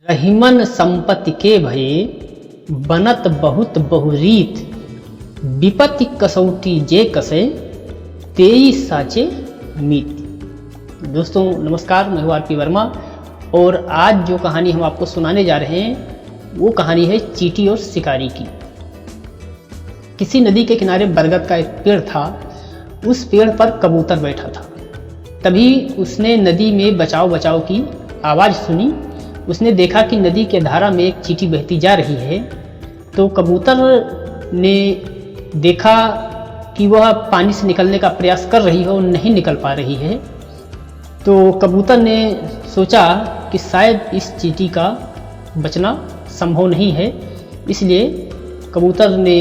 रहीमन संपत्ति के भये बनत बहुत बहुरीत, विपत्ति कसौटी जे कसे तेई साचे मीत। दोस्तों नमस्कार, मैं हूँ आर.पी. वर्मा और आज जो कहानी हम आपको सुनाने जा रहे हैं वो कहानी है चींटी और शिकारी की। किसी नदी के किनारे बरगद का एक पेड़ था। उस पेड़ पर कबूतर बैठा था। तभी उसने नदी में बचाओ बचाओ की आवाज़ सुनी। उसने देखा कि नदी के धारा में एक चींटी बहती जा रही है। तो कबूतर ने देखा कि वह पानी से निकलने का प्रयास कर रही है और नहीं निकल पा रही है। तो कबूतर ने सोचा कि शायद इस चींटी का बचना संभव नहीं है, इसलिए कबूतर ने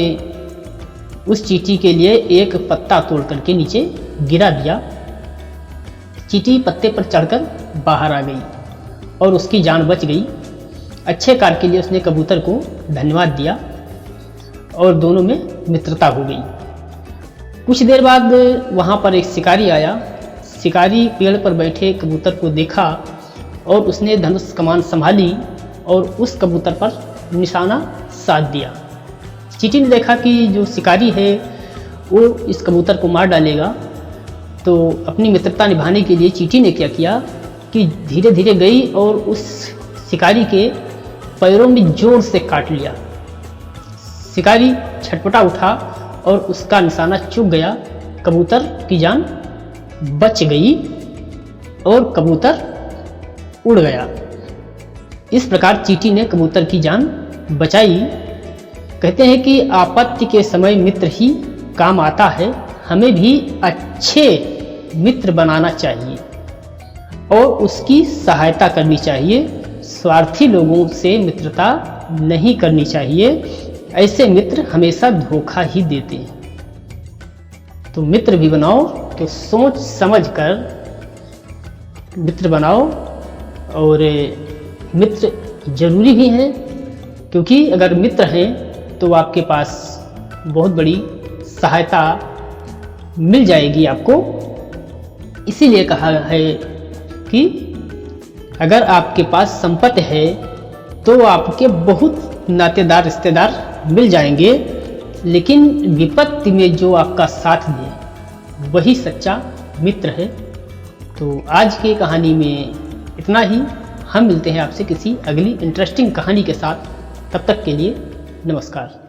उस चींटी के लिए एक पत्ता तोड़ करके नीचे गिरा दिया। चींटी पत्ते पर चढ़कर बाहर आ गई और उसकी जान बच गई। अच्छे कार्य के लिए उसने कबूतर को धन्यवाद दिया और दोनों में मित्रता हो गई। कुछ देर बाद वहाँ पर एक शिकारी आया। शिकारी पेड़ पर बैठे कबूतर को देखा और उसने धनुष कमान संभाली और उस कबूतर पर निशाना साध दिया। चींटी ने देखा कि जो शिकारी है वो इस कबूतर को मार डालेगा। तो अपनी मित्रता निभाने के लिए चींटी ने क्या किया कि धीरे धीरे गई और उस शिकारी के पैरों में जोर से काट लिया। शिकारी छटपटा उठा और उसका निशाना चूक गया। कबूतर की जान बच गई और कबूतर उड़ गया। इस प्रकार चींटी ने कबूतर की जान बचाई। कहते हैं कि आपत्ति के समय मित्र ही काम आता है। हमें भी अच्छे मित्र बनाना चाहिए और उसकी सहायता करनी चाहिए। स्वार्थी लोगों से मित्रता नहीं करनी चाहिए। ऐसे मित्र हमेशा धोखा ही देते हैं। तो मित्र भी बनाओ तो सोच समझ कर मित्र बनाओ। और मित्र जरूरी भी हैं, क्योंकि अगर मित्र हैं तो आपके पास बहुत बड़ी सहायता मिल जाएगी आपको। इसीलिए कहा है कि अगर आपके पास संपत्ति है तो आपके बहुत नातेदार रिश्तेदार मिल जाएंगे, लेकिन विपत्ति में जो आपका साथ दे वही सच्चा मित्र है। तो आज की कहानी में इतना ही। हम मिलते हैं आपसे किसी अगली इंटरेस्टिंग कहानी के साथ। तब तक के लिए नमस्कार।